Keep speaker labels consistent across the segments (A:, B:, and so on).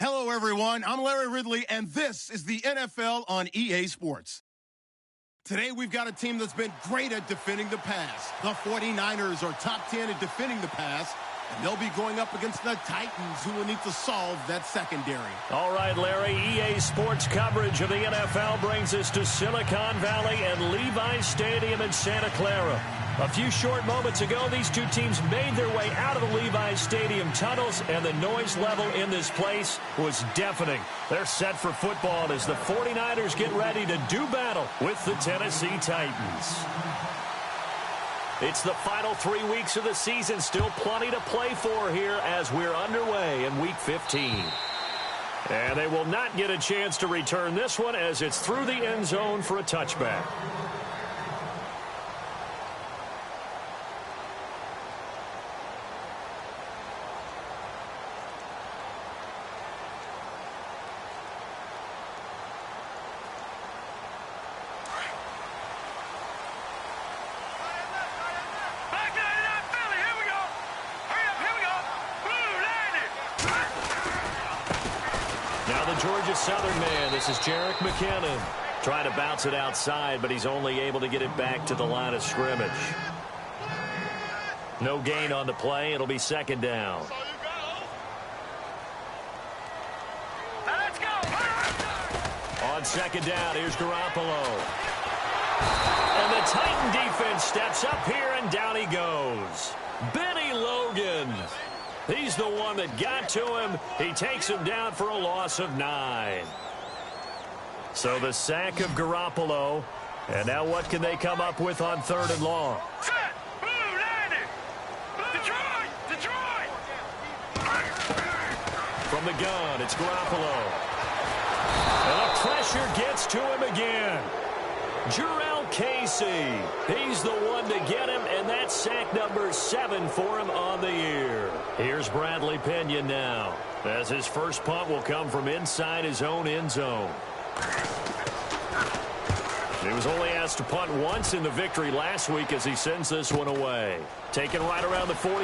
A: Hello, everyone. I'm Larry Ridley, and this is the NFL on EA Sports. Today, we've got a team that's been great at defending the pass. The 49ers are top 10 at defending the pass, and they'll be going up against the Titans, who will need to solve that secondary.
B: All right, Larry, EA Sports coverage of the NFL brings us to Silicon Valley and Levi Stadium in Santa Clara. A few short moments ago, these two teams made their way out of the Levi Stadium tunnels, and the noise level in this place was deafening. They're set for football as the 49ers get ready to do battle with the Tennessee Titans. It's the final 3 weeks of the season, still plenty to play for here as we're underway in Week 15. And they will not get a chance to return this one as it's through the end zone for a touchback. Georgia Southern man, this is Jerick McKinnon. Trying to bounce it outside, but he's only able to get it back to the line of scrimmage. No gain on the play. It'll be second down. On second down, here's Garoppolo. And the Titan defense steps up here, and down he goes. Benny Logan. He's the one that got to him. He takes him down for a loss of 9. So the sack of Garoppolo. And now what can they come up with on third and long?
C: Set! Blue landing! Detroit! Detroit!
B: From the gun, it's Garoppolo. And the pressure gets to him again. Jurrell Casey. He's the one to get him, and that's sack number 7 for him on the year. Here's Bradley Pinion now, as his first punt will come from inside his own end zone. He was only asked to punt once in the victory last week as he sends this one away. Taken right around the 44.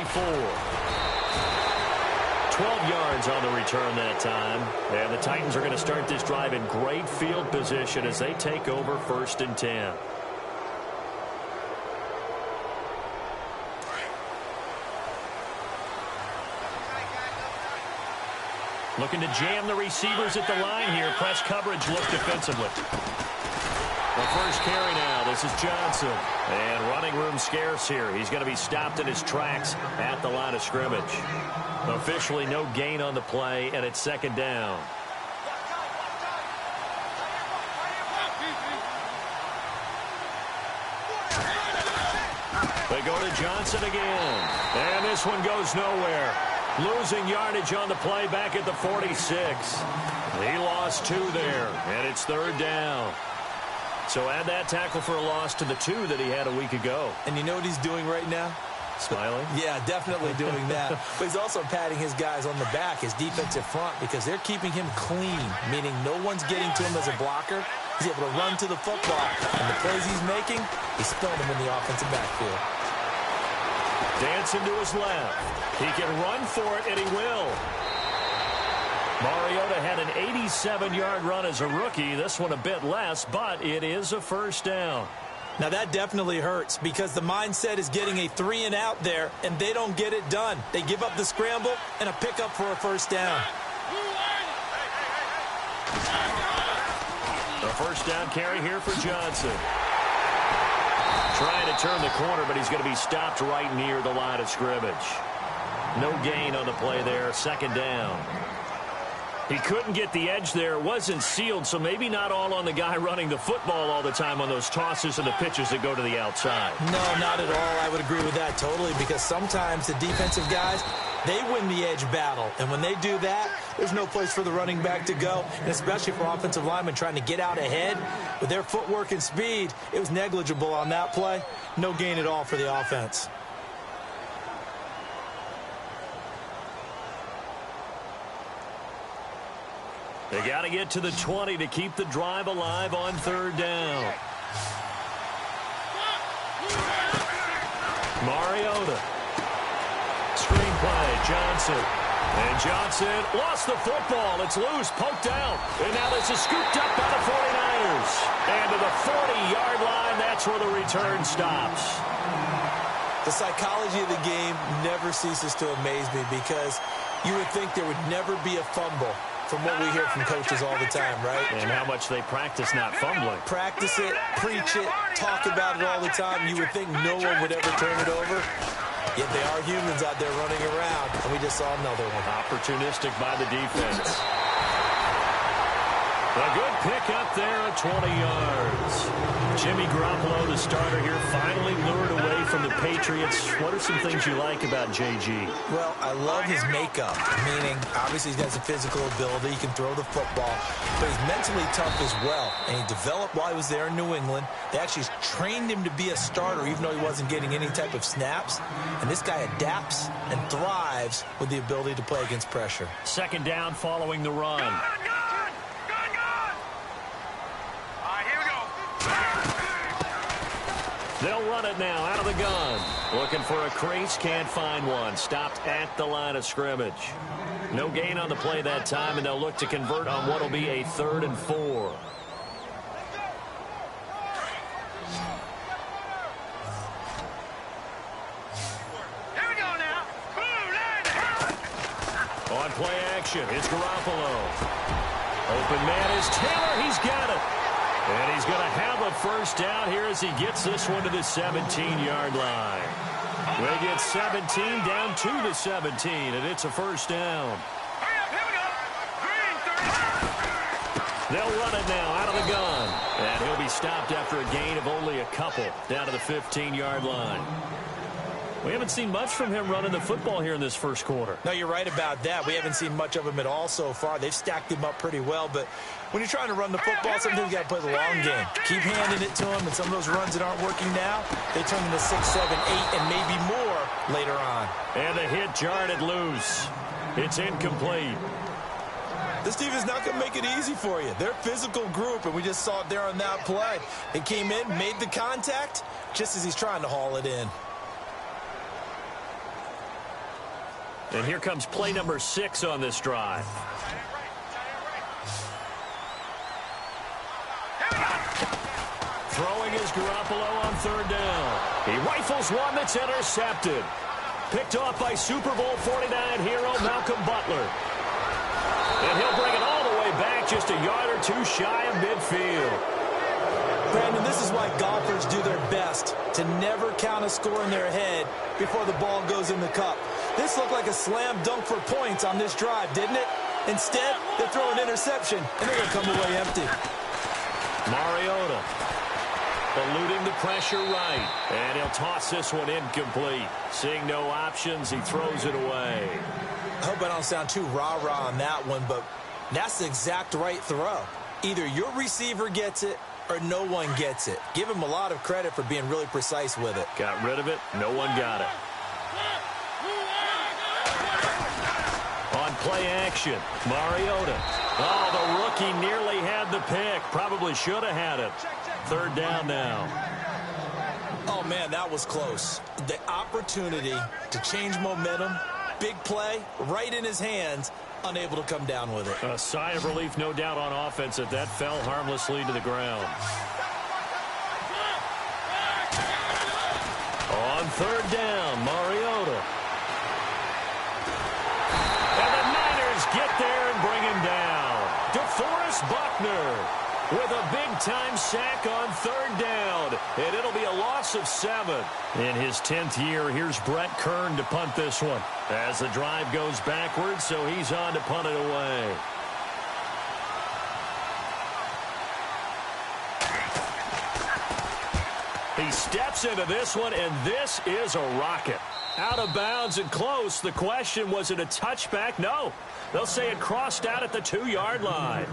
B: 12 yards on the return that time. And the Titans are going to start this drive in great field position as they take over 1st and 10. Looking to jam the receivers at the line here. Press coverage look defensively. The first carry now. This is Johnson. And running room scarce here. He's going to be stopped in his tracks at the line of scrimmage. Officially no gain on the play, and it's second down. They go to Johnson again. And this one goes nowhere. Losing yardage on the play back at the 46. He lost 2 there, and it's third down. So add that tackle for a loss to the 2 that he had a week ago.
D: And you know what he's doing right now?
B: Smiling?
D: Yeah, definitely doing that. But he's also patting his guys on the back, his defensive front, because they're keeping him clean, meaning no one's getting to him as a blocker. He's able to run to the football. And the plays he's making, he's throwing them in the offensive backfield.
B: Dancing to his left. He can run for it, and he will. Mariota had an 87-yard run as a rookie. This one a bit less, but it is a first down.
D: Now, that definitely hurts because the mindset is getting a 3-and-out there, and they don't get it done. They give up the scramble and a pickup for a first down.
B: The first down carry here for Johnson. Trying to turn the corner, but he's going to be stopped right near the line of scrimmage. No gain on the play there. Second down. He couldn't get the edge there. It wasn't sealed, so maybe not all on the guy running the football all the time on those tosses and the pitches that go to the outside.
D: No, not at all. I would agree with that totally because sometimes the defensive guys, they win the edge battle. And when they do that, there's no place for the running back to go, and especially for offensive linemen trying to get out ahead. With their footwork and speed, it was negligible on that play. No gain at all for the offense.
B: They got to get to the 20 to keep the drive alive on third down. Mariota. Screen play, Johnson. And Johnson lost the football. It's loose, poked out. And now this is scooped up by the 49ers. And to the 40-yard line, that's where the return stops.
D: The psychology of the game never ceases to amaze me because you would think there would never be a fumble from what we hear from coaches all the time, right?
B: And how much they practice not fumbling.
D: Practice it, preach it, talk about it all the time. You would think no one would ever turn it over. Yet they are humans out there running around, and we just saw another one.
B: Opportunistic by the defense. A good pick up there at 20 yards. Jimmy Garoppolo, the starter here, finally lured away from the Patriots. What are some things you like about JG?
D: Well, I love his makeup, meaning obviously he's got some physical ability. He can throw the football, but he's mentally tough as well. And he developed while he was there in New England. They actually trained him to be a starter even though he wasn't getting any type of snaps. And this guy adapts and thrives with the ability to play against pressure.
B: Second down following the run. They'll run it now out of the gun. Looking for a crease, can't find one. Stopped at the line of scrimmage. No gain on the play that time, and they'll look to convert on what will be a 3rd and 4.
C: Here we go now.
B: On play action, it's Garoppolo. Open man is Taylor. He's got it. And he's going to have a first down here as he gets this one to the 17-yard line. They get 17 down to the 17, and it's a first down. They'll run it now out of the gun. And he'll be stopped after a gain of only a couple down to the 15-yard line. We haven't seen much from him running the football here in this first quarter.
D: No, you're right about that. We haven't seen much of him at all so far. They've stacked him up pretty well, but when you're trying to run the football, sometimes you got to play the long game. Keep handing it to him, and some of those runs that aren't working now, they turn into 6, 7, 8, and maybe more later on.
B: And the hit jarred it loose. It's incomplete.
D: This team is not going to make it easy for you. They're a physical group, and we just saw it there on that play. They came in, made the contact, just as he's trying to haul it in.
B: And here comes play number 6 on this drive. Throwing is Garoppolo on 3rd down. He rifles one that's intercepted. Picked off by Super Bowl 49 hero Malcolm Butler. And he'll bring it all the way back just a yard or 2 shy of midfield.
D: Brandon, this is why golfers do their best to never count a score in their head before the ball goes in the cup. This looked like a slam dunk for points on this drive, didn't it? Instead, they throw an interception, and they're going to come away empty.
B: Mariota eluding the pressure right, and he'll toss this one incomplete. Seeing no options, he throws it away.
D: I hope I don't sound too rah-rah on that one, but that's the exact right throw. Either your receiver gets it or no one gets it. Give him a lot of credit for being really precise with it.
B: Got rid of it. No one got it. On play action, Mariota. Oh, the rookie nearly had the pick. Probably should have had it. 3rd down now.
D: Oh, man, that was close. The opportunity to change momentum, big play, right in his hands, unable to come down with it.
B: A sigh of relief, no doubt, on offense that fell harmlessly to the ground. On 3rd down, Mariota. And the Niners get there and bring him down. DeForest Buckner with a big-time sack on 3rd down. And it'll be a loss of 7. In his 10th year, here's Brett Kern to punt this one. As the drive goes backwards, so he's on to punt it away. He steps into this one, and this is a rocket. Out of bounds and close. The question, was it a touchback? No. They'll say it crossed out at the 2-yard line.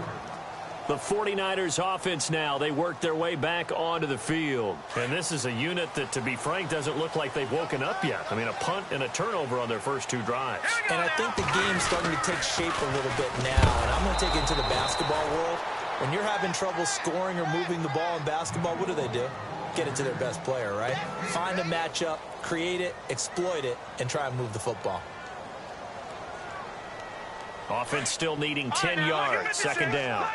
B: The 49ers offense now, they work their way back onto the field. And this is a unit that, to be frank, doesn't look like they've woken up yet. I mean, a punt and a turnover on their first 2 drives.
D: And I think the game's starting to take shape a little bit now. And I'm going to take it into the basketball world. When you're having trouble scoring or moving the ball in basketball, what do? Get it to their best player, right? Find a matchup, create it, exploit it, and try and move the football.
B: Offense still needing 10 yards. Second down.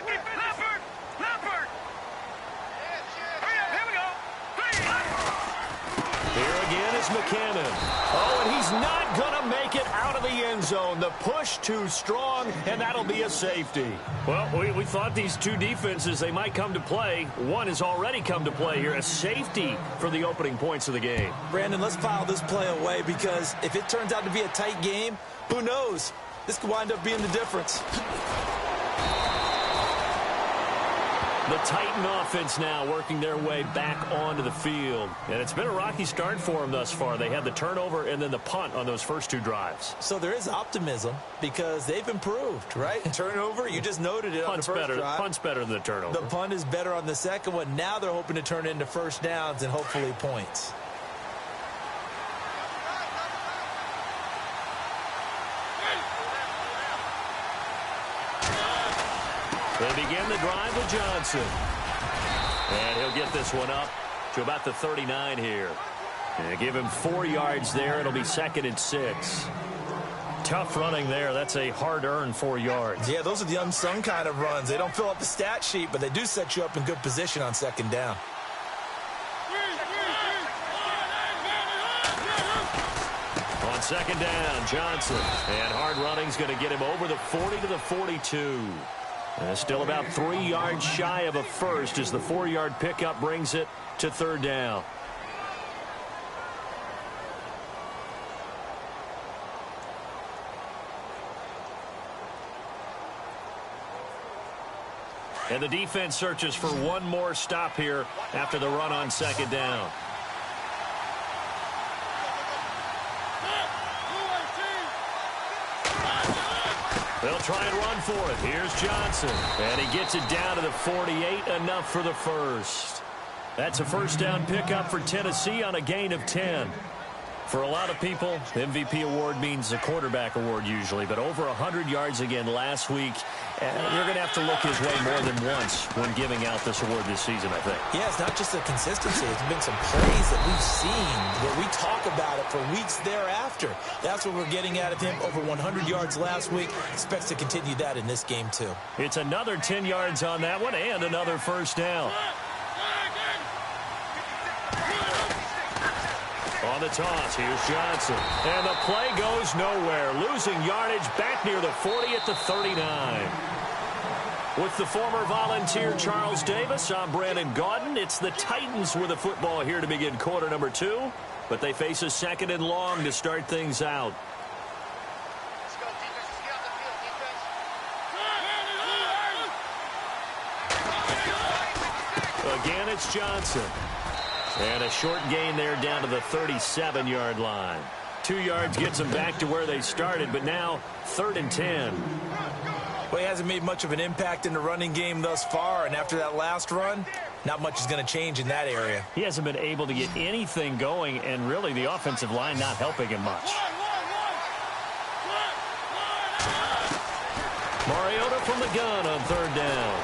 B: Here again is McKinnon. Oh, and he's not going to make it out of the end zone. The push too strong, and that'll be a safety. Well, we thought these two defenses, they might come to play. One has already come to play here. A safety for the opening points of the game.
D: Brandon, let's file this play away because if it turns out to be a tight game, who knows? This could wind up being the difference.
B: The Titan offense now working their way back onto the field. And it's been a rocky start for them thus far. They had the turnover and then the punt on those first two drives.
D: So there is optimism because they've improved, right? Turnover, you just noted it on the first drive.
B: Punt's better than the turnover.
D: The punt is better on the second one. Now they're hoping to turn it into first downs and hopefully points.
B: They begin the drive with Johnson. And he'll get this one up to about the 39 here. And give him 4 yards there. It'll be 2nd and 6. Tough running there. That's a hard-earned 4 yards.
D: Yeah, those are the unsung kind of runs. They don't fill up the stat sheet, but they do set you up in good position on second down.
B: On second down, Johnson. And hard running's going to get him over the 40 to the 42. Still about 3 yards shy of a first as the 4-yard pickup brings it to third down. And the defense searches for one more stop here after the run on second down. They'll try and run for it. Here's Johnson. And he gets it down to the 48, enough for the first. That's a first down pickup for Tennessee on a gain of 10. For a lot of people, the MVP award means a quarterback award usually, but over 100 yards again last week. You're going to have to look his way more than once when giving out this award this season, I think.
D: Yeah, it's not just the consistency. It's been some plays that we've seen where we talk about it for weeks thereafter. That's what we're getting out of him. Over 100 yards last week. Expects to continue that in this game, too.
B: It's another 10 yards on that one and another first down. On the toss, here's Johnson. And the play goes nowhere. Losing yardage back near the 40 at the 39. With the former Volunteer Charles Davis, I'm Brandon Gaudin. It's the Titans with the football here to begin quarter number 2. But they face a 2nd and long to start things out.
C: Let's go, defense. Let's get on the field, defense.
B: Again, it's Johnson. And a short gain there down to the 37-yard line. 2 yards gets them back to where they started, but now 3rd and 10.
D: Well, he hasn't made much of an impact in the running game thus far, and after that last run, not much is going to change in that area.
B: He hasn't been able to get anything going, and really the offensive line not helping him much. Mariota from the gun on 3rd down.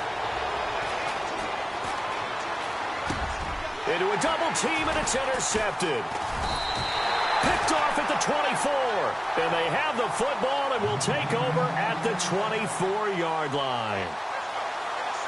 B: Into a double team, and it's intercepted. Picked off at the 24. And they have the football and will take over at the 24-yard line.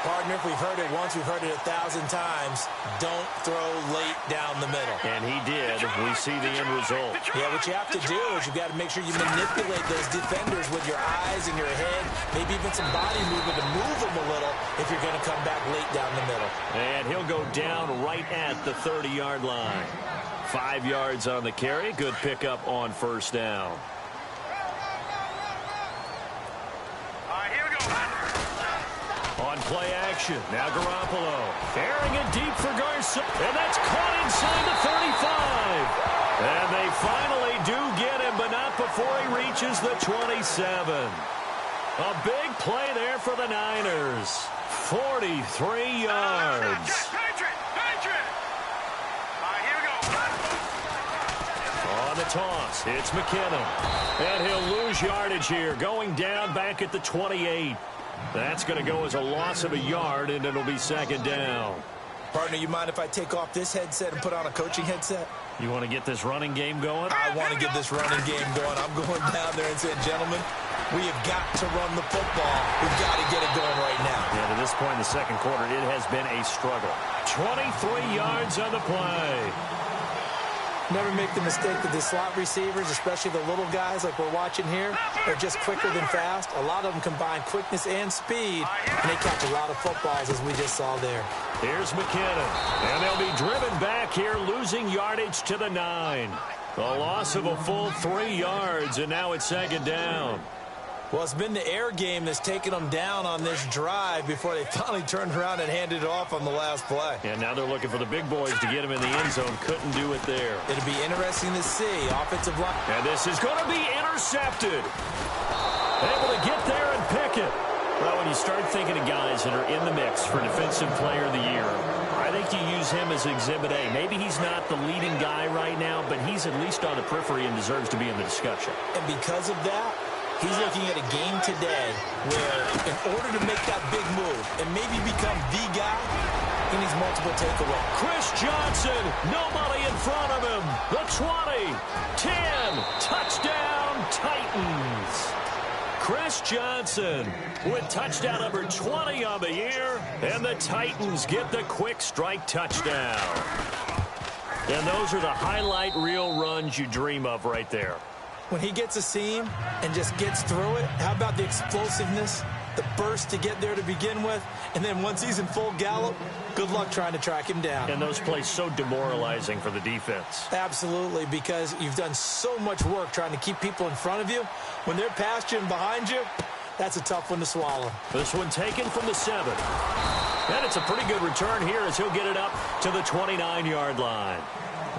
D: Partner, if we've heard it once, we've heard it 1,000 times. Don't throw late down the middle.
B: And he did. We see the end result.
D: Yeah, what you have to do is you've got to make sure you manipulate those defenders with your eyes and your head, maybe even some body movement to move them a little if you're going to come back late down the middle.
B: And he'll go down right at the 30-yard line. 5 yards on the carry. Good pickup on first down. On play action, now Garoppolo. Airing it deep for Garcia. And that's caught inside the 35. And they finally do get him, but not before he reaches the 27. A big play there for the Niners. 43 yards. On the toss, it's McKinnon. And he'll lose yardage here, going down back at the 28. That's going to go as a loss of a yard, and it'll be 2nd down.
D: Partner, you mind if I take off this headset and put on a coaching headset?
B: You want to get this running game going?
D: I want to get this running game going. I'm going down there and saying, gentlemen, We have got to run the football. We've got to get it going right now.
B: And at this point in the second quarter, it has been a struggle. 23 yards on the play.
D: Never make the mistake that the slot receivers, especially the little guys like we're watching here, are just quicker than fast. A lot of them combine quickness and speed, and they catch a lot of footballs, as we just saw there.
B: Here's McKinnon, and they'll be driven back here, losing yardage to the 9. A loss of a full 3 yards, and now it's second down.
D: Well, it's been the air game that's taken them down on this drive before they finally turned around and handed it off on the last play.
B: And now they're looking for the big boys to get him in the end zone. Couldn't do it there.
D: It'll be interesting to see. Offensive line.
B: And this is going to be intercepted. Able to get there and pick it. Well, when you start thinking of guys that are in the mix for Defensive Player of the Year, I think you use him as Exhibit A. Maybe he's not the leading guy right now, but he's at least on the periphery and deserves to be in the discussion.
D: And because of that, he's looking at a game today where in order to make that big move and maybe become the guy, he needs multiple takeaways.
B: Chris Johnson, nobody in front of him. The 20, 10, touchdown Titans. Chris Johnson with touchdown number 20 on the year, and the Titans get the quick strike touchdown. And those are the highlight reel runs you dream of right there.
D: When he gets a seam and just gets through it, how about the explosiveness, the burst to get there to begin with, and then once he's in full gallop, good luck trying to track him down.
B: And those plays so demoralizing for the defense.
D: Absolutely, because you've done so much work trying to keep people in front of you. When they're past you and behind you, that's a tough one to swallow.
B: This one taken from the 7. And it's a pretty good return here as he'll get it up to the 29-yard line.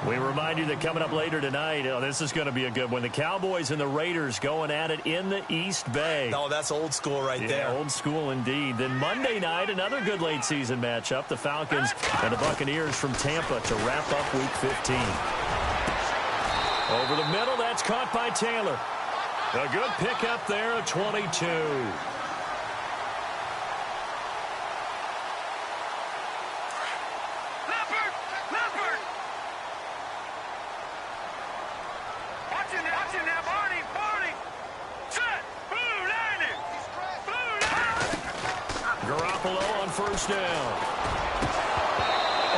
B: We remind you that coming up later tonight, this is going to be a good one. The Cowboys and the Raiders going at it in the East Bay.
D: Oh, that's old school right there.
B: Old school indeed. Then Monday night, another good late season matchup. The Falcons and the Buccaneers from Tampa to wrap up Week 15. Over the middle, that's caught by Taylor. A good pickup there at 22. Garoppolo on first down.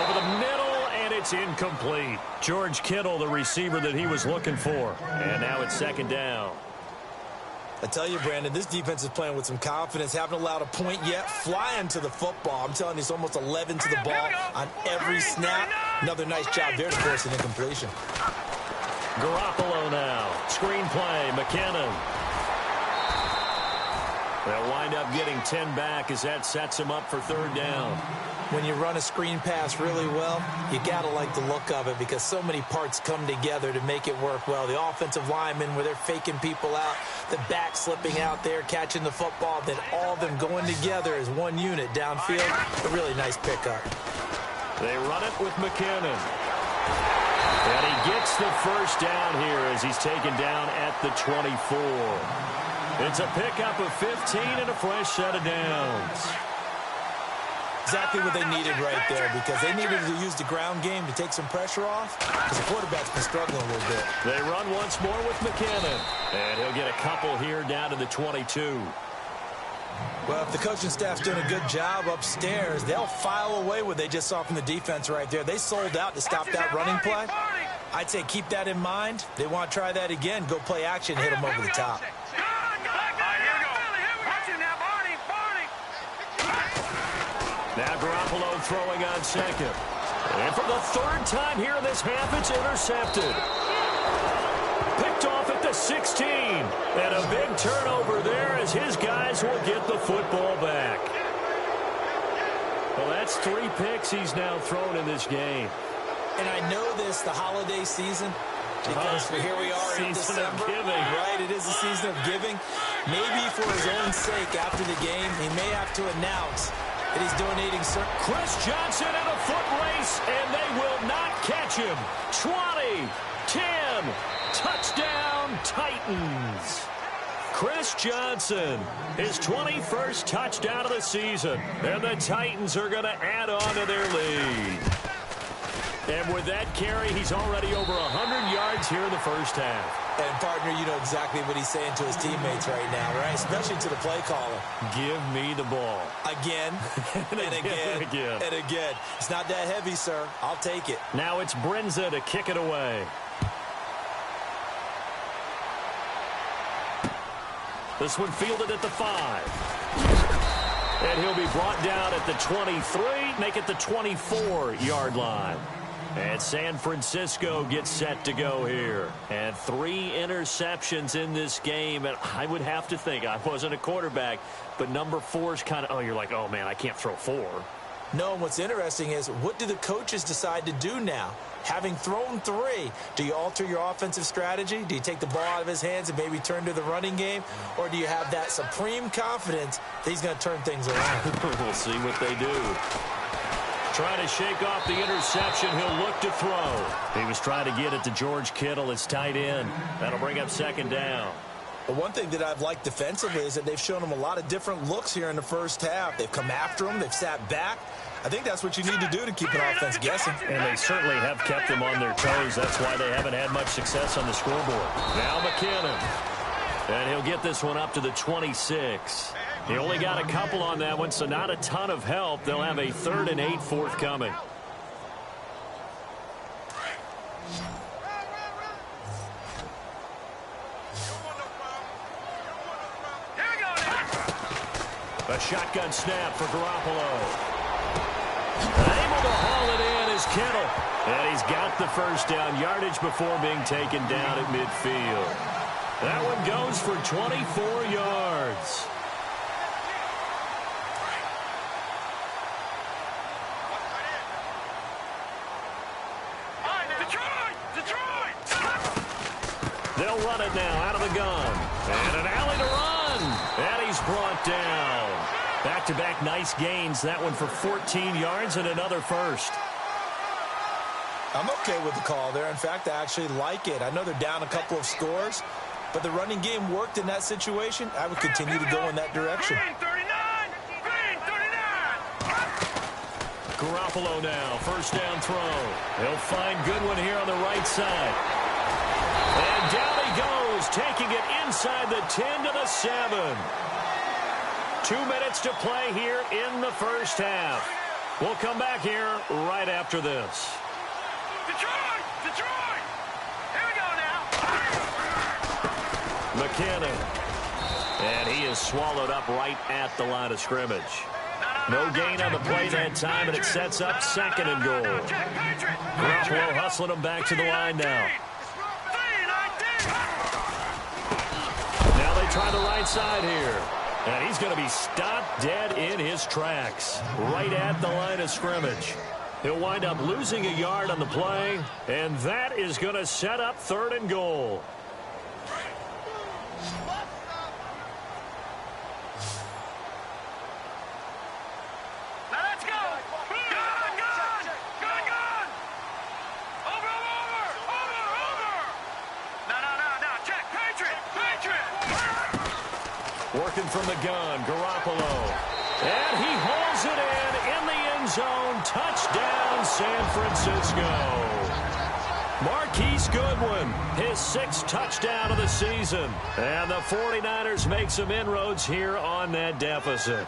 B: Over the middle, and it's incomplete. George Kittle, the receiver that he was looking for. And now it's second down.
D: I tell you, Brandon, this defense is playing with some confidence. Haven't allowed a point yet. Flying to the football. I'm telling you, it's almost 11 to the ball on every snap. Another nice job there to force an incompletion.
B: Garoppolo now. Screen play. McKinnon. They'll wind up getting 10 back as that sets him up for third down.
D: When you run a screen pass really well, you got to like the look of it because so many parts come together to make it work well. The offensive linemen, where they're faking people out, the back slipping out there, catching the football, then all of them going together as one unit downfield. A really nice pickup.
B: They run it with McKinnon. And he gets the first down here as he's taken down at the 24. It's a pickup of 15 and a fresh set of downs.
D: Exactly what they needed right there because they needed to use the ground game to take some pressure off because the quarterback's been struggling a little bit.
B: They run once more with McKinnon. And he'll get a couple here down to the 22.
D: Well, if the coaching staff's doing a good job upstairs, they'll file away what they just saw from the defense right there. They sold out to stop that running play. I'd say keep that in mind. They want to try that again. Go play action, hit them over the top.
B: Now Garoppolo throwing on second. And for the third time here in this half, it's intercepted. Picked off at the 16. And a big turnover there as his guys will get the football back. Well, that's 3 picks he's now thrown in this game.
D: And I know this, the holiday season, because here we are in December. Right, it is the season of giving. Maybe for his own sake after the game, he may have to announce that he's donating certain.
B: Chris Johnson in a foot race, and they will not catch him. 20, 10, touchdown Titans. Chris Johnson, his 21st touchdown of the season, and the Titans are going to add on to their lead. And with that carry, he's already over 100 yards here in the first half.
D: And, partner, you know exactly what he's saying to his teammates right now, right? Especially to the play caller.
B: Give me the ball.
D: Again, and again, and again. It's not that heavy, sir. I'll take it.
B: Now it's Brinza to kick it away. This one fielded at the 5. And he'll be brought down at the 23, make it the 24-yard line. And San Francisco gets set to go here. And 3 interceptions in this game. And I would have to think, I wasn't a quarterback, but number 4 is kind of, oh, you're like, oh, man, I can't throw 4.
D: No, what's interesting is, what do the coaches decide to do now? Having thrown 3, do you alter your offensive strategy? Do you take the ball out of his hands and maybe turn to the running game? Or do you have that supreme confidence that he's going to turn things around?
B: We'll see what they do. Trying to shake off the interception. He'll look to throw. He was trying to get it to George Kittle, his tight end. That'll bring up second down.
D: But one thing that I've liked defensively is that they've shown him a lot of different looks here in the first half. They've come after him. They've sat back. I think that's what you need to do to keep an offense guessing.
B: And they certainly have kept them on their toes. That's why they haven't had much success on the scoreboard. Now McKinnon. And he'll get this one up to the 26. He only got a couple on that one, so not a ton of help. They'll have a 3rd and 8 forthcoming. A shotgun snap for Garoppolo. Able to haul it in is Kittle. And he's got the first down yardage before being taken down at midfield. That one goes for 24 yards. They'll run it now out of the gun. And an alley to run. And he's brought down. Back-to-back nice gains. That one for 14 yards and another first.
D: I'm okay with the call there. In fact, I actually like it. I know they're down a couple of scores, but the running game worked in that situation. I would continue to go in that direction.
B: Garoppolo now, first down throw. He'll find Goodwin here on the right side. And down he goes, taking it inside the 10 to the 7. 2 minutes to play here in the first half. We'll come back here right after this.
C: Detroit! Detroit! Here we go now.
B: McKinnon. And he is swallowed up right at the line of scrimmage. No gain on the play that time, and it sets up 2nd and goal. Garoppolo hustling him back to the line now. Now they try the right side here. And he's going to be stopped dead in his tracks, right at the line of scrimmage. He'll wind up losing a yard on the play, and that is going to set up 3rd and goal.
C: Now let's go. Gun, gun, gun, gun. Over. No. Check. Patriot.
B: Working from the gun, Garoppolo. And he hauls it in the end zone. Touchdown, San Francisco. Marquise Goodwin, his 6th touchdown of the season. And the 49ers make some inroads here on that deficit.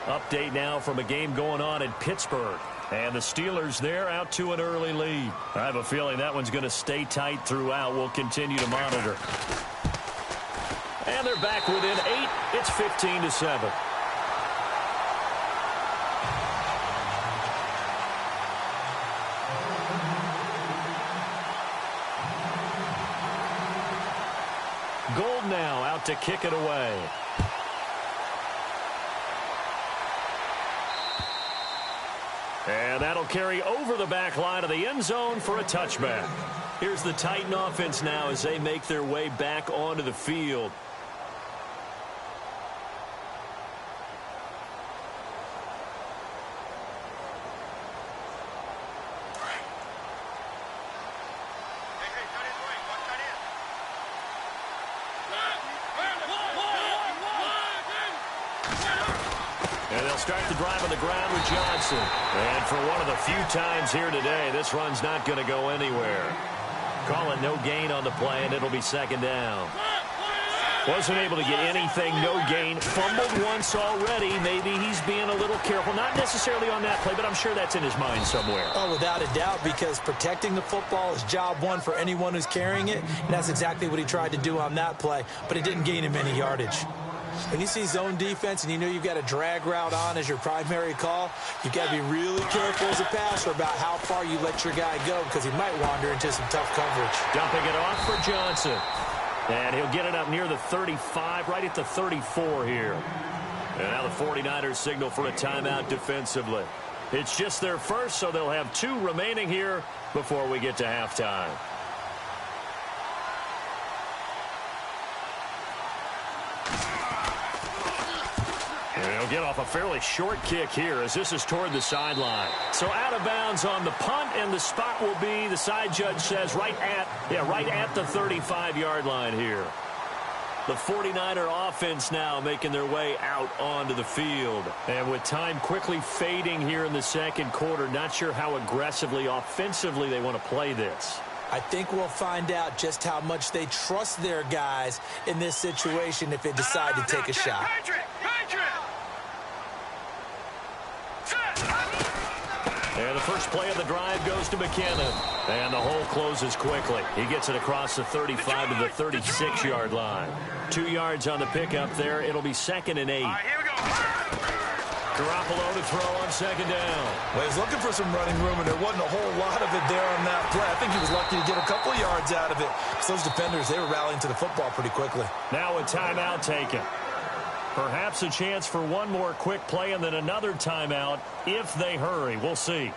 B: Update now from a game going on in Pittsburgh. And the Steelers there out to an early lead. I have a feeling that one's going to stay tight throughout. We'll continue to monitor. And they're back within 8. It's 15-7. Gold now out to kick it away. And that'll carry over the back line of the end zone for a touchback. Here's the Titan offense now as they make their way back onto the field. And they'll start the drive on the ground with Johnson. And for one of the few times here today, this run's not going to go anywhere. Call it no gain on the play, and it'll be second down. Wasn't able to get anything, no gain. Fumbled once already. Maybe he's being a little careful. Not necessarily on that play, but I'm sure that's in his mind somewhere.
D: Oh, without a doubt, because protecting the football is job one for anyone who's carrying it. And that's exactly what he tried to do on that play, but it didn't gain him any yardage. When you see zone defense and you know you've got a drag route on as your primary call, you've got to be really careful as a passer about how far you let your guy go because he might wander into some tough coverage.
B: Dumping it off for Johnson. And he'll get it up near the 35, right at the 34 here. And now the 49ers signal for a timeout defensively. It's just their first, so they'll have 2 remaining here before we get to halftime. And he'll get off a fairly short kick here as this is toward the sideline. So out of bounds on the punt, and the spot will be, the side judge says, right at the 35-yard line here. The 49er offense now making their way out onto the field. And with time quickly fading here in the second quarter, not sure how aggressively, offensively they want to play this.
D: I think we'll find out just how much they trust their guys in this situation if they decide to take a shot.
B: And the first play of the drive goes to McKinnon. And the hole closes quickly. He gets it across the 35 to the 36-yard line. 2 yards on the pickup there. It'll be 2nd and 8.
C: All right, here we go.
B: Garoppolo to throw on 2nd down.
D: Well, he's looking for some running room, and there wasn't a whole lot of it there on that play. I think he was lucky to get a couple of yards out of it. So those defenders, they were rallying to the football pretty quickly.
B: Now a timeout taken. Perhaps a chance for one more quick play and then another timeout if they hurry. We'll see.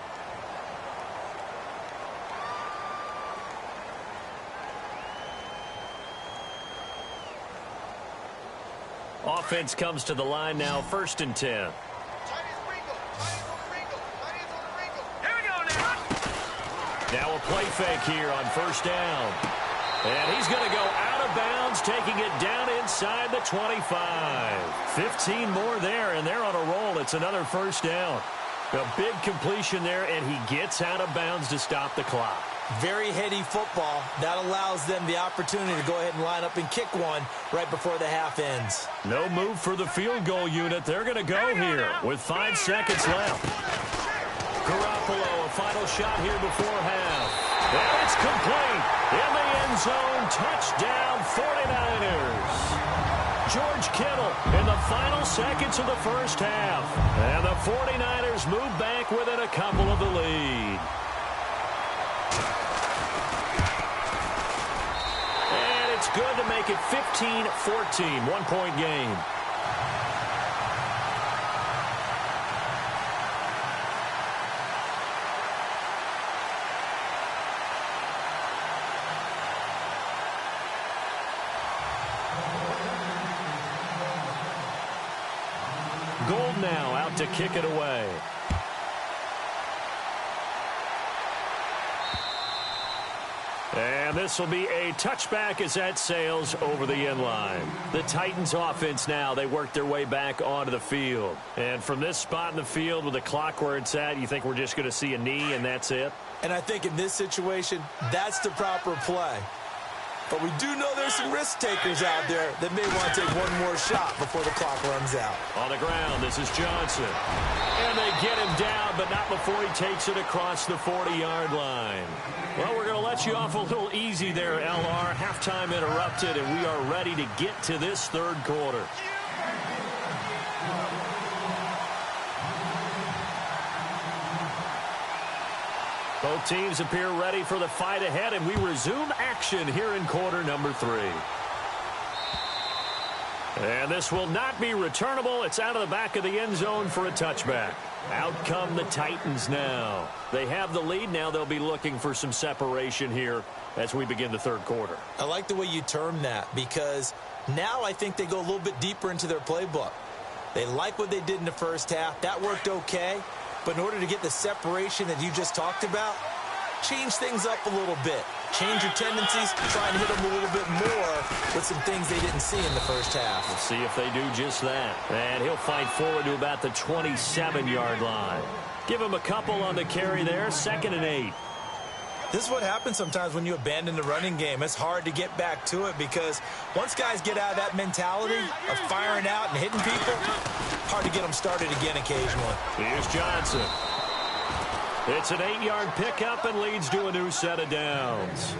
B: Offense comes to the line now, 1st and 10.
C: Here we go now.
B: Now a play fake here on 1st down. And he's going to go out of bounds, taking it down inside the 25. 15 more there, and they're on a roll. It's another 1st down. A big completion there, and he gets out of bounds to stop the clock.
D: Very heady football. That allows them the opportunity to go ahead and line up and kick one right before the half ends.
B: No move for the field goal unit. They're going to go here with 5 seconds left. Garoppolo, a final shot here before half. And it's complete. In the end zone, touchdown 49ers. George Kittle in the final seconds of the first half. And the 49ers move back within a couple of the lead. And it's good to make it 15-14, 1-point game. Gold now out to kick it away. And this will be a touchback as that sails over the end line. The Titans offense now, they work their way back onto the field. And from this spot in the field with the clock where it's at, you think we're just going to see a knee and that's it?
D: And I think in this situation, that's the proper play. But we do know there's some risk takers out there that may want to take one more shot before the clock runs out.
B: On the ground, this is Johnson. And they get him down, but not before he takes it across the 40-yard line. Well, we're going to let you off a little easy there, LR. Halftime interrupted, and we are ready to get to this third quarter. Both teams appear ready for the fight ahead, and we resume action here in quarter number 3. And this will not be returnable. It's out of the back of the end zone for a touchback. Out come the Titans now. They have the lead. Now they'll be looking for some separation here as we begin the third quarter.
D: I like the way you term that because now I think they go a little bit deeper into their playbook. They like what they did in the first half. That worked okay. But in order to get the separation that you just talked about, change things up a little bit. Change your tendencies, try and hit them a little bit more with some things they didn't see in the first half.
B: We'll see if they do just that. And he'll fight forward to about the 27-yard line. Give him a couple on the carry there, 2nd and 8.
D: This is what happens sometimes when you abandon the running game. It's hard to get back to it because once guys get out of that mentality of firing out and hitting people, hard to get them started again occasionally.
B: Here's Johnson. It's an 8-yard pickup and leads to a new set of downs.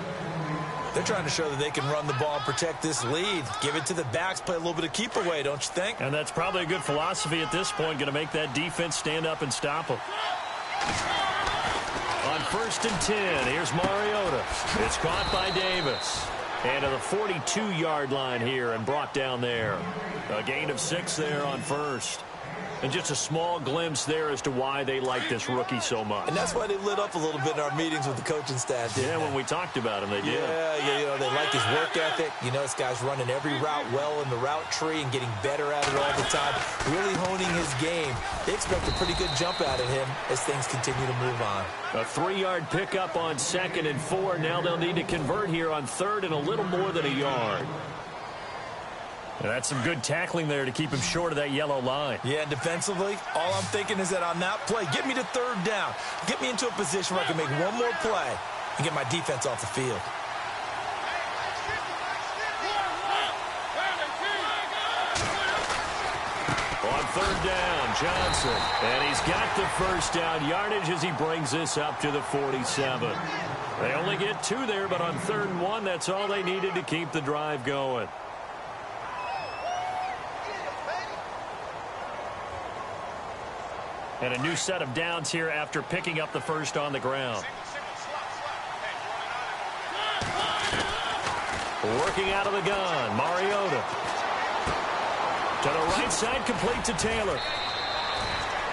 D: They're trying to show that they can run the ball and protect this lead. Give it to the backs, play a little bit of keep away, don't you think?
B: And that's probably a good philosophy at this point, going to make that defense stand up and stop them. On 1st and 10, here's Mariota. It's caught by Davis. And to the 42-yard line here and brought down there. A gain of 6 there on 1st. And just a small glimpse there as to why they like this rookie so much.
D: And that's why they lit up a little bit in our meetings with the coaching staff.
B: Yeah, when we talked about him, they did.
D: Yeah, you know, they like his work ethic. You know, this guy's running every route well in the route tree and getting better at it all the time, really honing his game. They expect a pretty good jump out of him as things continue to move on.
B: A 3-yard pickup on 2nd and 4. Now they'll need to convert here on 3rd and a little more than a yard. And that's some good tackling there to keep him short of that yellow line.
D: Yeah, and defensively, all I'm thinking is that on that play, get me to 3rd down. Get me into a position where I can make one more play and get my defense off the field.
B: On 3rd down, Johnson. And he's got the 1st down yardage as he brings this up to the 47. They only get 2 there, but on 3rd and 1, that's all they needed to keep the drive going. And a new set of downs here after picking up the 1st on the ground. Working out of the gun, Mariota. To the right side, complete to Taylor.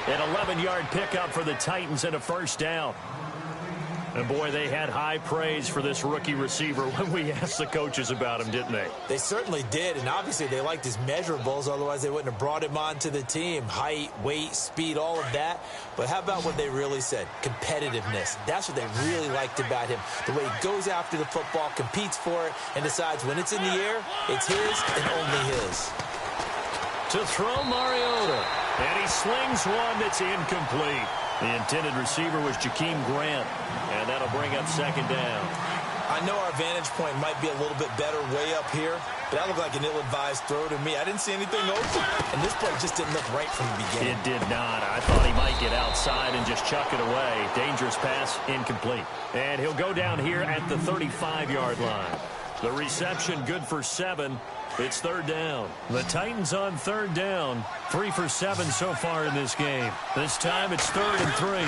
B: An 11-yard pickup for the Titans and a 1st down. And, boy, they had high praise for this rookie receiver when we asked the coaches about him, didn't they?
D: They certainly did, and obviously they liked his measurables. Otherwise, they wouldn't have brought him onto the team. Height, weight, speed, all of that. But how about what they really said? Competitiveness. That's what they really liked about him. The way he goes after the football, competes for it, and decides when it's in the air, it's his and only his.
B: To throw Mariota. And he slings one that's incomplete. The intended receiver was Jakeem Grant. And that'll bring up 2nd down.
D: I know our vantage point might be a little bit better way up here, but that looked like an ill-advised throw to me. I didn't see anything open, and this play just didn't look right from the beginning.
B: It did not. I thought he might get outside and just chuck it away. Dangerous pass, incomplete. And he'll go down here at the 35-yard line. The reception good for 7. It's 3rd down. The Titans on 3rd down. 3 for 7 so far in this game. This time it's 3rd and 3.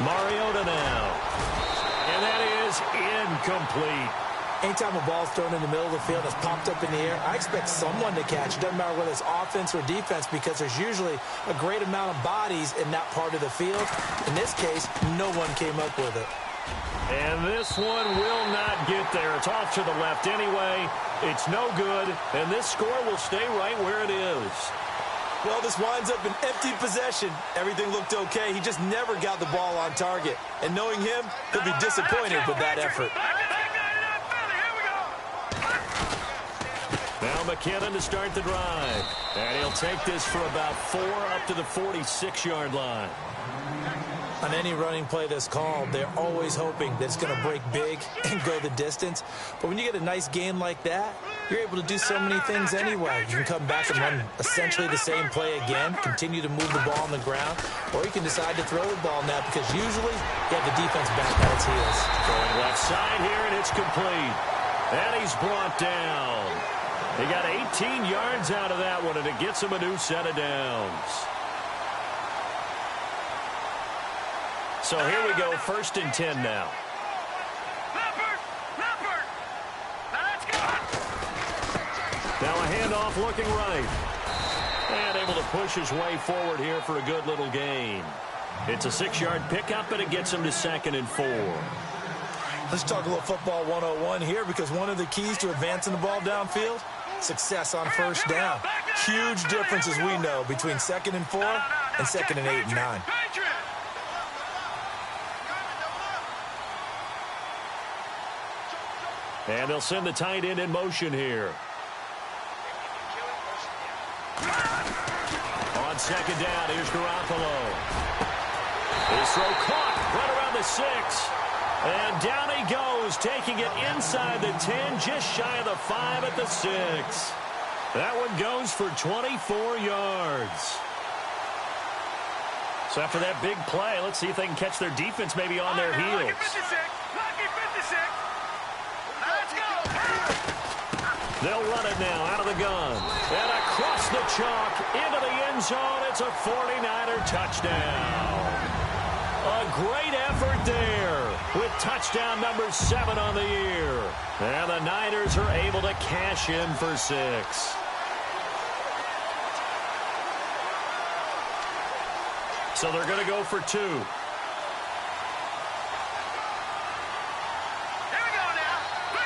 B: Mariota now. And that is incomplete.
D: Anytime a ball's thrown in the middle of the field and it's popped up in the air, I expect someone to catch it. Doesn't matter whether it's offense or defense because there's usually a great amount of bodies in that part of the field. In this case, no one came up with it.
B: And this one will not get there. It's off to the left anyway. It's no good, and this score will stay right where it is.
D: Well, this winds up an empty possession. Everything looked okay. He just never got the ball on target. And knowing him, he'll be disappointed with that effort.
B: Now McKinnon to start the drive. And he'll take this for about 4 up to the 46-yard line.
D: On any running play that's called, they're always hoping that it's going to break big and go the distance. But when you get a nice gain like that, you're able to do so many things anyway. You can come back and run essentially the same play again, continue to move the ball on the ground, or you can decide to throw the ball now because usually you have the defense back on its heels.
B: Going left side here, and it's complete. And he's brought down. He got 18 yards out of that one, and it gets him a new set of downs. So here we go, 1st and 10 now. Now a handoff looking right. And able to push his way forward here for a good little gain. It's a 6-yard pickup, and it gets him to 2nd and 4.
D: Let's talk a little football 101 here because one of the keys to advancing the ball downfield, success on 1st down. Huge difference, as we know, between 2nd and 4 and 2nd and 8 and 9.
B: And they'll send the tight end in motion here. On second down, here's Garoppolo. His throw caught right around the 6. And down he goes, taking it inside the 10, just shy of the 5 at the 6. That one goes for 24 yards. So after that big play, let's see if they can catch their defense maybe on their heels.
C: Lucky 56. Let's go.
B: They'll run it now out of the gun. And across the chalk into the end zone. It's a 49er touchdown. A great effort there with touchdown number 7 on the year. And the Niners are able to cash in for 6. So they're going to go for 2.
C: Here we go now. 3-19.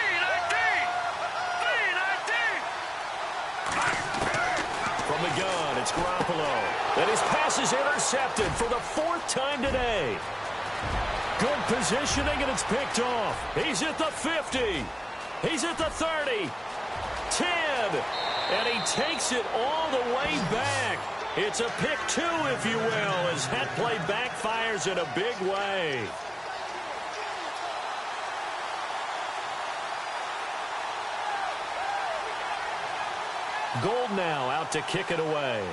B: From the gun, it's Garoppolo. And his pass is intercepted for the 4th time today. Good positioning, and it's picked off. He's at the 50. He's at the 30. 10. And he takes it all the way back. It's a pick 2, if you will, as that play backfires in a big way. Gold now out to kick it away.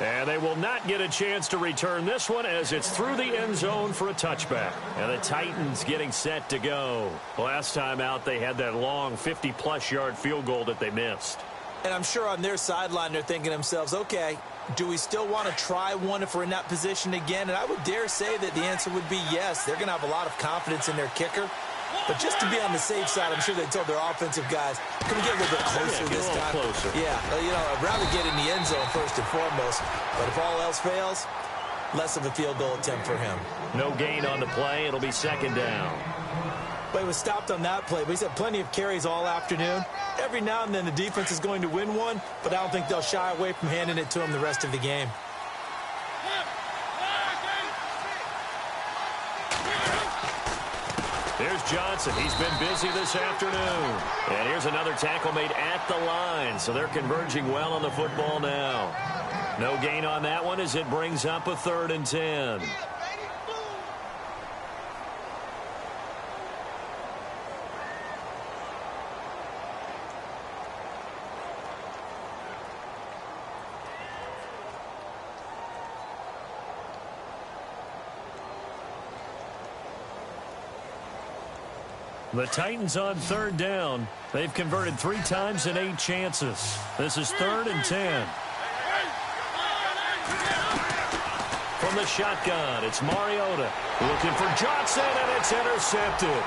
B: And they will not get a chance to return this one as it's through the end zone for a touchback. And the Titans getting set to go. Last time out, they had that long 50-plus yard field goal that they missed.
D: And I'm sure on their sideline they're thinking to themselves, okay, do we still want to try one if we're in that position again? And I would dare say that the answer would be yes. They're going to have a lot of confidence in their kicker. But just to be on the safe side, I'm sure they told their offensive guys, can we get a little bit closer this time?
B: Closer.
D: Yeah, I'd rather get in the end zone first and foremost. But if all else fails, less of a field goal attempt for him.
B: No gain on the play. It'll be second down.
D: But he was stopped on that play. But he's had plenty of carries all afternoon. Every now and then the defense is going to win one, but I don't think they'll shy away from handing it to him the rest of the game.
B: Here's Johnson. He's been busy this afternoon. And here's another tackle made at the line. So they're converging well on the football now. No gain on that one as it brings up a 3rd and 10. The Titans on 3rd down. They've converted 3 times in 8 chances. This is 3rd and 10. From the shotgun, it's Mariota looking for Johnson, and it's intercepted.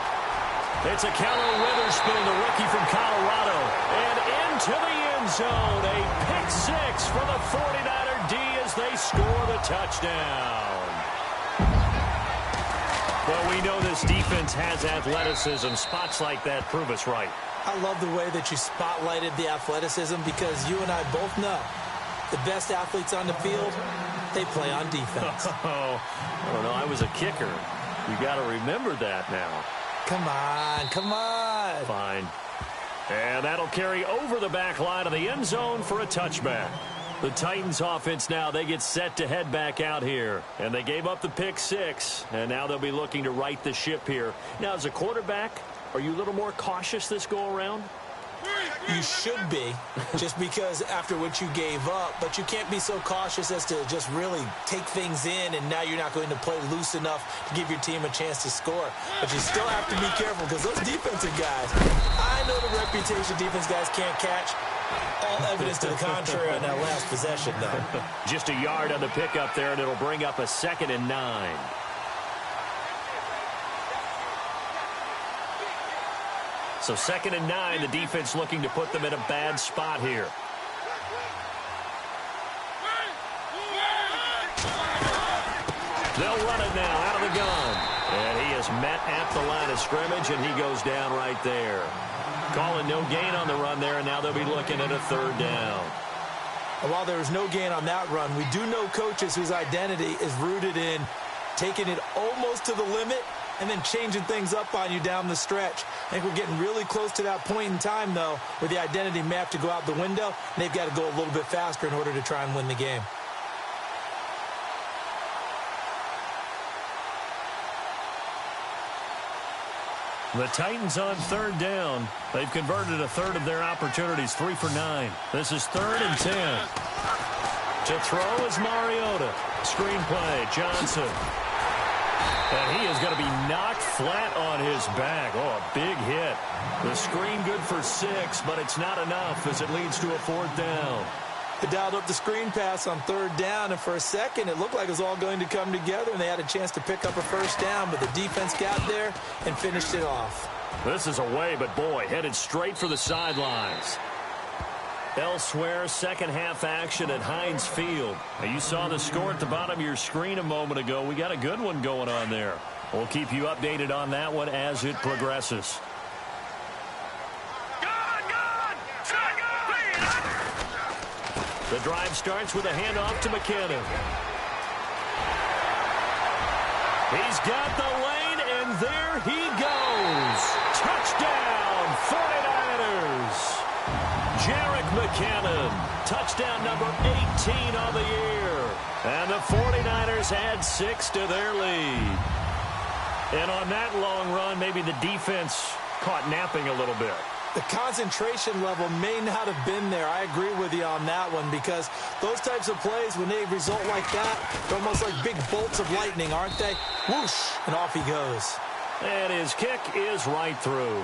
B: It's a Keller Witherspoon, the rookie from Colorado, and into the end zone. A pick 6 for the 49er D as they score the touchdown. Well, we know this defense has athleticism. Spots like that prove us right.
D: I love the way that you spotlighted the athleticism because you and I both know the best athletes on the field, they play on defense.
B: Oh, I don't know. I was a kicker. You got to remember that now.
D: Come on, come on.
B: Fine. And that'll carry over the back line of the end zone for a touchback. The Titans offense now, they get set to head back out here. And they gave up the pick 6, and now they'll be looking to right the ship here. Now, as a quarterback, are you a little more cautious this go-around?
D: You should be, just because after what you gave up. But you can't be so cautious as to just really take things in, and now you're not going to play loose enough to give your team a chance to score. But you still have to be careful because those defensive guys, I know the reputation defense guys can't catch. All evidence to the contrary on that last possession, though.
B: Just a yard on the pickup there, and it'll bring up a 2nd and 9. So 2nd and 9, the defense looking to put them in a bad spot here. They'll run it now out of the gun. And he is met at the line of scrimmage, and he goes down right there. Calling no gain on the run there, and now they'll be looking at a 3rd down.
D: And while there was no gain on that run, we do know coaches whose identity is rooted in taking it almost to the limit and then changing things up on you down the stretch. I think we're getting really close to that point in time, though, where the identity may have to go out the window, and they've got to go a little bit faster in order to try and win the game.
B: The Titans on third down. They've converted a third of their opportunities, 3 for 9. This is 3rd and 10. To throw is Mariota. Screen play, Johnson. And he is going to be knocked flat on his back. Oh, a big hit. The screen good for 6, but it's not enough as it leads to a 4th down.
D: They dialed up the screen pass on 3rd down, and for a second it looked like it was all going to come together, and they had a chance to pick up a 1st down, but the defense got there and finished it off.
B: This is away, but boy, headed straight for the sidelines. Elsewhere, second half action at Heinz Field. Now, you saw the score at the bottom of your screen a moment ago. We got a good one going on there. We'll keep you updated on that one as it progresses. The drive starts with a handoff to McKinnon. He's got the lane, and there he goes. Touchdown, 49ers. Jerick McKinnon, touchdown number 18 on the year. And the 49ers add 6 to their lead. And on that long run, maybe the defense caught napping a little bit.
D: The concentration level may not have been there. I agree with you on that one, because those types of plays, when they result like that, they're almost like big bolts of lightning, aren't they? Whoosh, and off he goes.
B: And his kick is right through.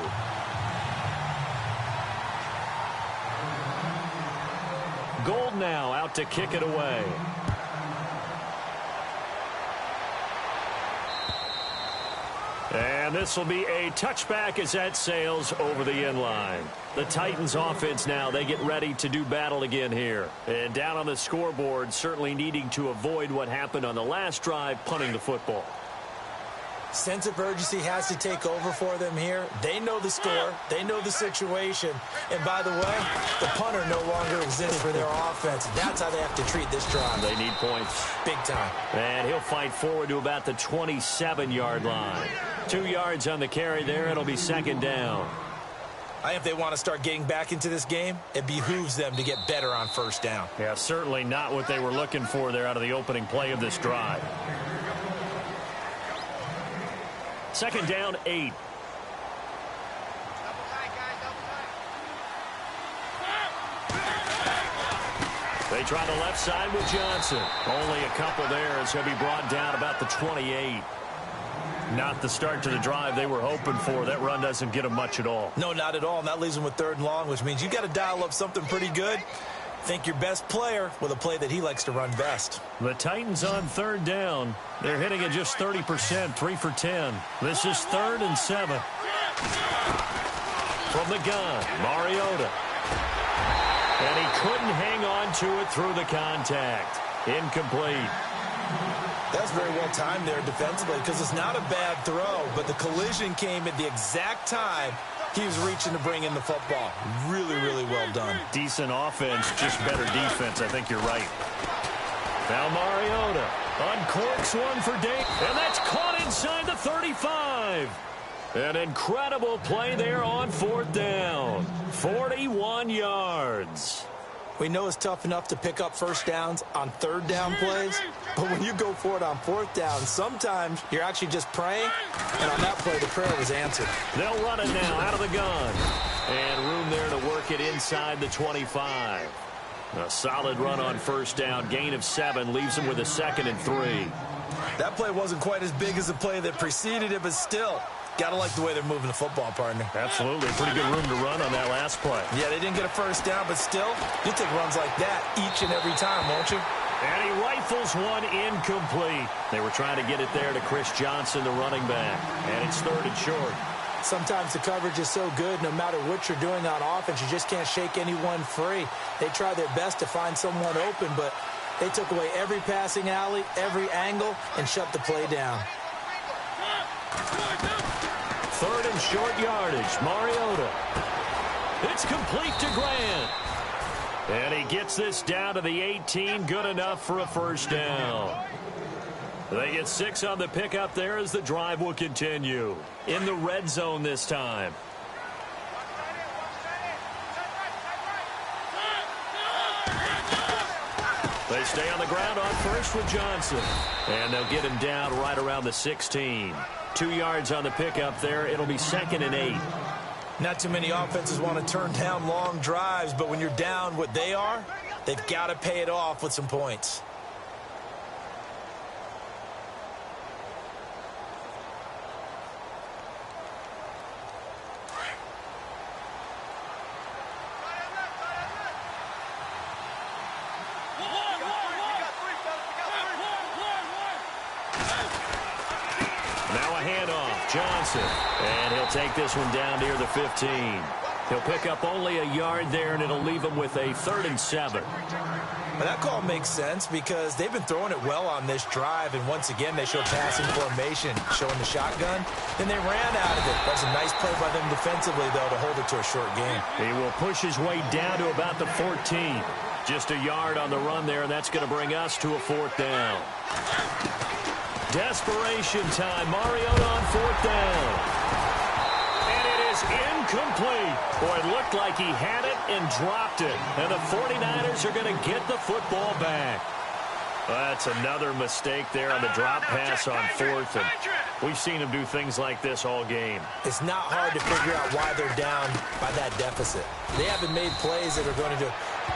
B: Gold now out to kick it away. And this will be a touchback as that sails over the end line. The Titans offense now, they get ready to do battle again here. And down on the scoreboard, certainly needing to avoid what happened on the last drive, punting the football.
D: Sense of urgency has to take over for them here. They know the score. They know the situation. And by the way, the punter no longer exists for their offense. That's how they have to treat this drive.
B: They need points.
D: Big time.
B: And he'll fight forward to about the 27-yard line. 2 yards on the carry there. It'll be 2nd down.
D: If they want to start getting back into this game, it behooves them to get better on 1st down.
B: Yeah, certainly not what they were looking for there out of the opening play of this drive. 2nd down, 8. They try the left side with Johnson. Only a couple there as he'll be brought down about the 28. Not the start to the drive they were hoping for. That run doesn't get them much at all.
D: No, not at all. And that leaves them with 3rd and long, which means you got to dial up something pretty good. Think your best player with a play that he likes to run best.
B: The Titans on 3rd down. They're hitting at just 30%, 3 for 10. This is 3rd and 7. From the gun, Mariota. And he couldn't hang on to it through the contact. Incomplete.
D: That's very well timed there defensively, because it's not a bad throw, but the collision came at the exact time he was reaching to bring in the football. Really, really well done.
B: Decent offense, just better defense. I think you're right. Now Mariota uncorks one for Dave, and that's caught inside the 35. An incredible play there on 4th down. 41 yards.
D: We know it's tough enough to pick up 1st downs on 3rd down plays, but when you go for it on 4th down, sometimes you're actually just praying, and on that play, the prayer was answered.
B: They'll run it now out of the gun. And room there to work it inside the 25. A solid run on 1st down. Gain of 7 leaves them with a 2nd and 3.
D: That play wasn't quite as big as the play that preceded it, but still, gotta like the way they're moving the football, partner.
B: Absolutely. Pretty good room to run on that last play.
D: Yeah, they didn't get a 1st down, but still, you'll take runs like that each and every time, won't you?
B: And he rifles one incomplete. They were trying to get it there to Chris Johnson, the running back. And it's 3rd and short.
D: Sometimes the coverage is so good, no matter what you're doing on offense, you just can't shake anyone free. They try their best to find someone open, but they took away every passing alley, every angle, and shut the play down.
B: 3rd and short yardage. Mariota. It's complete to Grant. And he gets this down to the 18. Good enough for a 1st down. They get 6 on the pickup there as the drive will continue. In the red zone this time. They stay on the ground on first with Johnson. And they'll get him down right around the 16. 2 yards on the pickup there. It'll be 2nd and 8.
D: Not too many offenses want to turn down long drives, but when you're down what they are, they've got to pay it off with some points.
B: Johnson, and he'll take this one down near the 15. He'll pick up only a yard there, and it'll leave him with a 3rd and 7.
D: Well, that call makes sense because they've been throwing it well on this drive, and once again they showed passing formation, showing the shotgun. Then they ran out of it. That's a nice play by them defensively, though, to hold it to a short game.
B: He will push his way down to about the 14. Just a yard on the run there, and that's going to bring us to a 4th down. Desperation time. Mariota on 4th down. And it is incomplete. Boy, it looked like he had it and dropped it. And the 49ers are going to get the football back. That's another mistake there on the drop pass on 4th. And we've seen him do things like this all game.
D: It's not hard to figure out why they're down by that deficit. They haven't made plays that are going to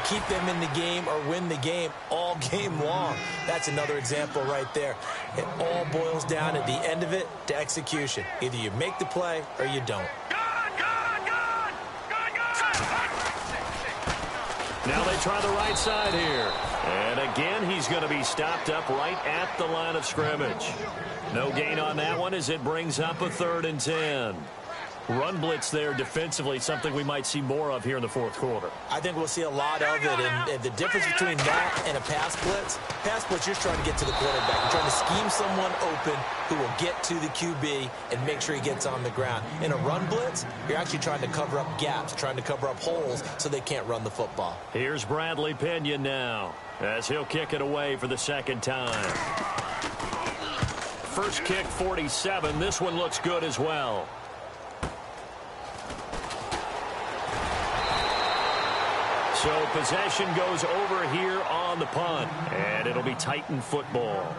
D: keep them in the game or win the game all game long. That's another example right there. It all boils down at the end of it to execution. Either you make the play or you don't.
B: Now they try the right side here. And again, he's going to be stopped up right at the line of scrimmage. No gain on that one as it brings up a 3rd and 10. Run blitz there defensively, something we might see more of here in the 4th quarter.
D: I think we'll see a lot of it, and the difference between that and a pass blitz, you're trying to get to the quarterback. You're trying to scheme someone open who will get to the QB and make sure he gets on the ground. In a run blitz, you're actually trying to cover up gaps, trying to cover up holes so they can't run the football.
B: Here's Bradley Pinion now as he'll kick it away for the 2nd time. First kick, 47. This one looks good as well. So possession goes over here on the punt, and it'll be Titan football.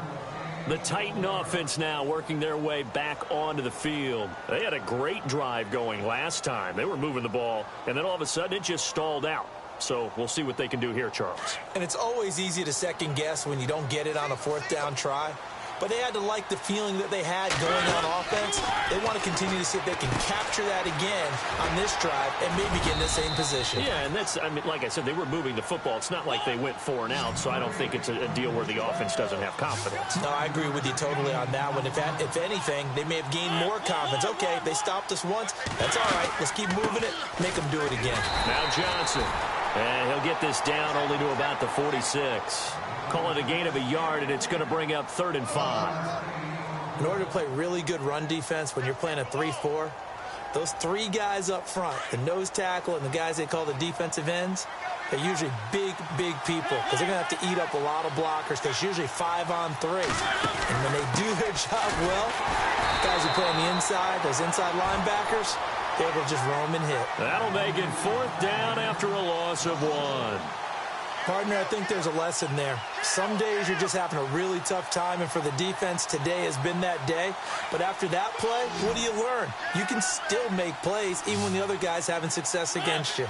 B: The Titan offense now working their way back onto the field. They had a great drive going last time. They were moving the ball, and then all of a sudden it just stalled out. So we'll see what they can do here, Charles.
D: And it's always easy to second guess when you don't get it on a 4th down try. But they had to like the feeling that they had going on offense. They want to continue to see if they can capture that again on this drive and maybe get in the same position.
B: Yeah, and that's, I mean, like I said, they were moving the football. It's not like they went 4 and out, so I don't think it's a deal where the offense doesn't have confidence.
D: No, I agree with you totally on that one. If anything, they may have gained more confidence. Okay, they stopped us once. That's all right. Let's keep moving it. Make them do it again.
B: Now Johnson. And he'll get this down only to about the 46. Call it a gain of a yard, and it's going to bring up 3rd and 5.
D: In order to play really good run defense when you're playing a 3-4, those 3 guys up front, the nose tackle and the guys they call the defensive ends, they're usually big people because they're going to have to eat up a lot of blockers because it's usually 5-on-3. And when they do their job well, guys who play on the inside, those inside linebackers, they're able to just roam and hit.
B: That'll make it 4th down after a loss of 1.
D: Partner, I think there's a lesson there. Some days you're just having a really tough time, and for the defense, today has been that day. But after that play, what do you learn? You can still make plays even when the other guy's having success against you.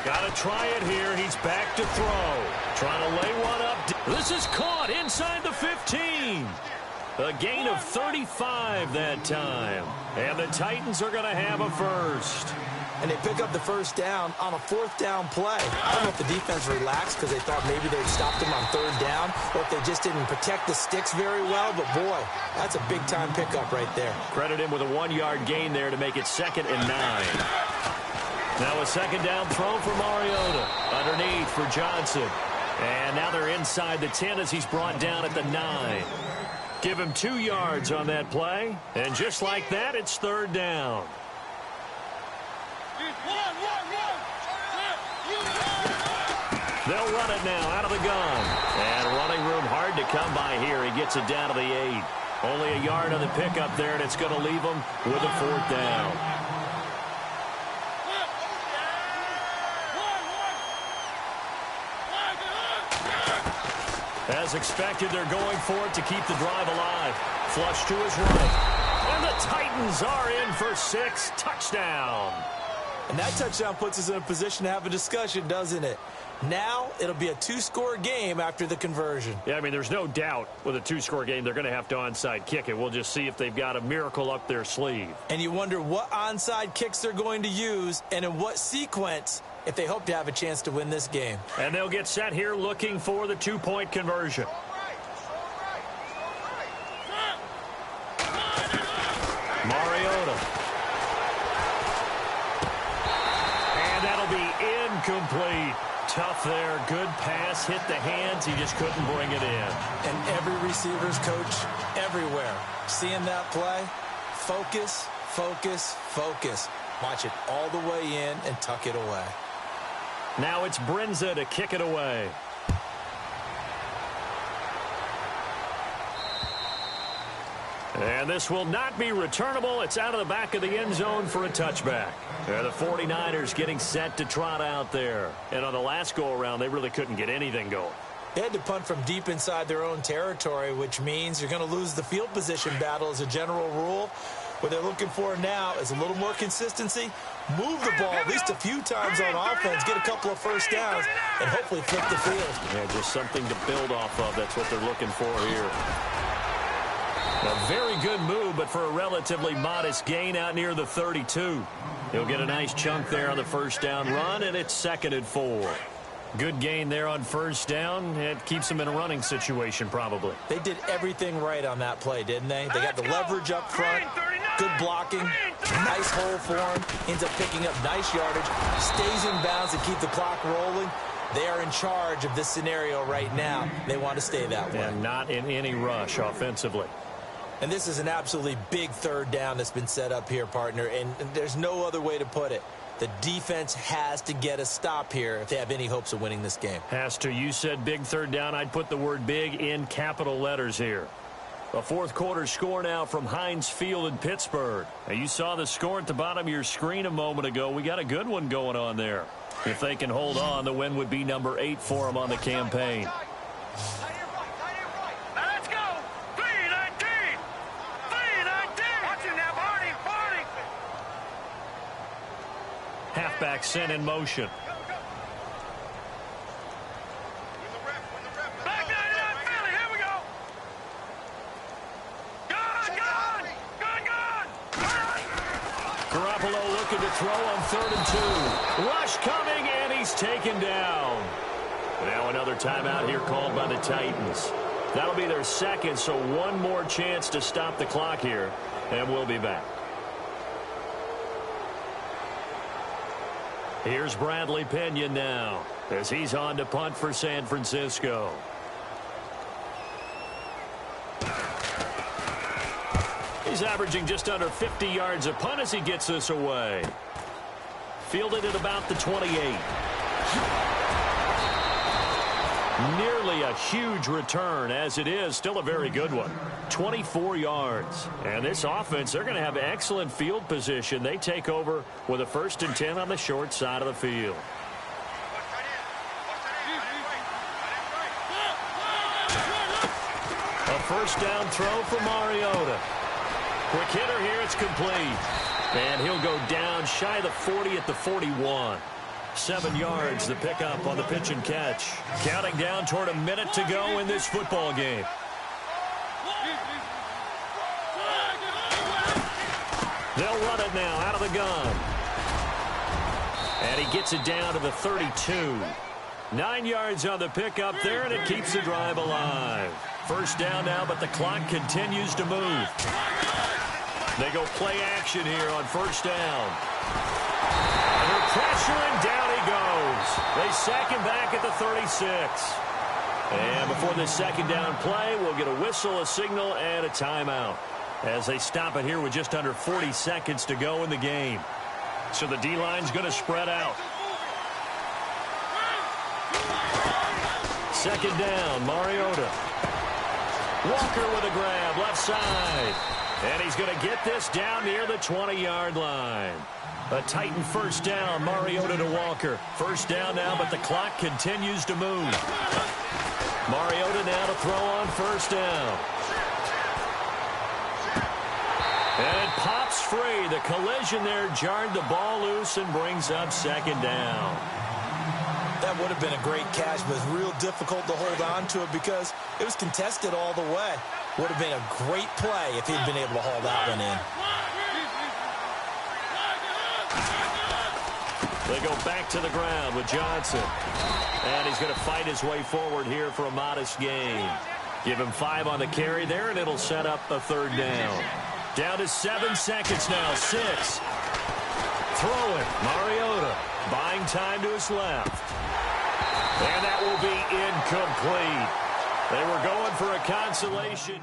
B: Got to try it here. He's back to throw. Trying to lay one up. This is caught inside the 15. A gain of 35 that time. And the Titans are going to have a first.
D: And they pick up the 1st down on a 4th down play. I don't know if the defense relaxed because they thought maybe they'd stopped them on 3rd down or if they just didn't protect the sticks very well. But, boy, that's a big-time pickup right there.
B: Credit him with a 1-yard gain there to make it 2nd and 9. Now a 2nd down throw for Mariota. Underneath for Johnson. And now they're inside the 10 as he's brought down at the 9. Give him 2 yards on that play. And just like that, it's 3rd down. They'll run it now out of the gun. And running room hard to come by here. He gets it down to the 8. Only a yard on the pickup there, and it's going to leave him with a 4th down. As expected, they're going for it to keep the drive alive. Flush to his right. And the Titans are in for 6. Touchdown.
D: And that touchdown puts us in a position to have a discussion, doesn't it? Now it'll be a 2-score game after the conversion.
B: Yeah, I mean, there's no doubt with a 2-score game they're going to have to onside kick it. We'll just see if they've got a miracle up their sleeve.
D: And you wonder what onside kicks they're going to use and in what sequence if they hope to have a chance to win this game.
B: And they'll get set here looking for the 2-point conversion. Mariota. And that'll be incomplete. Tough there. Good pass. Hit the hands. He just couldn't bring it in.
D: And every receiver's coach everywhere. Seeing that play, focus, focus, focus. Watch it all the way in and tuck it away.
B: Now it's Brinza to kick it away. And this will not be returnable. It's out of the back of the end zone for a touchback. The 49ers getting set to trot out there. And on the last go-around, they really couldn't get anything going.
D: They had to punt from deep inside their own territory, which means you're going to lose the field position battle as a general rule. What they're looking for now is a little more consistency, move the ball at least a few times on offense, get a couple of first downs, and hopefully flip the field.
B: Yeah, just something to build off of. That's what they're looking for here. A very good move, but for a relatively modest gain out near the 32. He'll get a nice chunk there on the first down run, and it's 2nd and 4. Good gain there on first down. It keeps them in a running situation, probably.
D: They did everything right on that play, didn't they? They got the leverage up front, good blocking, nice hole for him, ends up picking up nice yardage, stays in bounds to keep the clock rolling. They are in charge of this scenario right now. They want to stay that way.
B: And not in any rush offensively.
D: And this is an absolutely big 3rd down that's been set up here, partner, and there's no other way to put it. The defense has to get a stop here if they have any hopes of winning this game.
B: Has to. You said big 3rd down. I'd put the word big in capital letters here. A 4th quarter score now from Heinz Field in Pittsburgh. Now, you saw the score at the bottom of your screen a moment ago. We got a good one going on there. If they can hold on, the win would be number 8 for them on the campaign. Halfback sent in motion. Garoppolo looking to throw on 3rd and 2. Rush coming, and he's taken down. Now another timeout here called by the Titans. That'll be their 2nd, so one more chance to stop the clock here, and we'll be back. Here's Bradley Pinion now as he's on to punt for San Francisco. He's averaging just under 50 yards a punt as he gets this away. Fielded at about the 28. Nearly a huge return as it is. Still a very good one. 24 yards. And this offense, they're going to have excellent field position. They take over with a 1st and 10 on the short side of the field. A 1st down throw for Mariota. Quick hitter here. It's complete. And he'll go down shy of the 40 at the 41. 7 yards, the pickup on the pitch and catch. Counting down toward a minute to go in this football game. They'll run it now out of the gun. And he gets it down to the 32. 9 yards on the pickup there, and it keeps the drive alive. 1st down now, but the clock continues to move. They go play action here on 1st down. Under pressure, and down he goes. They sack him back at the 36. And before this 2nd down play, we'll get a whistle, a signal, and a timeout as they stop it here with just under 40 seconds to go in the game. So the D-line's going to spread out. second down, Mariota. Walker with a grab, left side. And he's going to get this down near the 20-yard line. A Titan first down, Mariota to Walker. First down now, but the clock continues to move. Mariota now to throw on first down. And it pops free. The collision there jarred the ball loose and brings up second down.
D: That would have been a great catch, but it's real difficult to hold on to it because it was contested all the way. Would have been a great play if he'd been able to haul that one in.
B: They go back to the ground with Johnson. And he's going to fight his way forward here for a modest gain. Give him 5 on the carry there, and it'll set up a third down. Down to 7 seconds now. 6. Throwing. Mariota buying time to his left. And that will be incomplete. They were going for a consolation.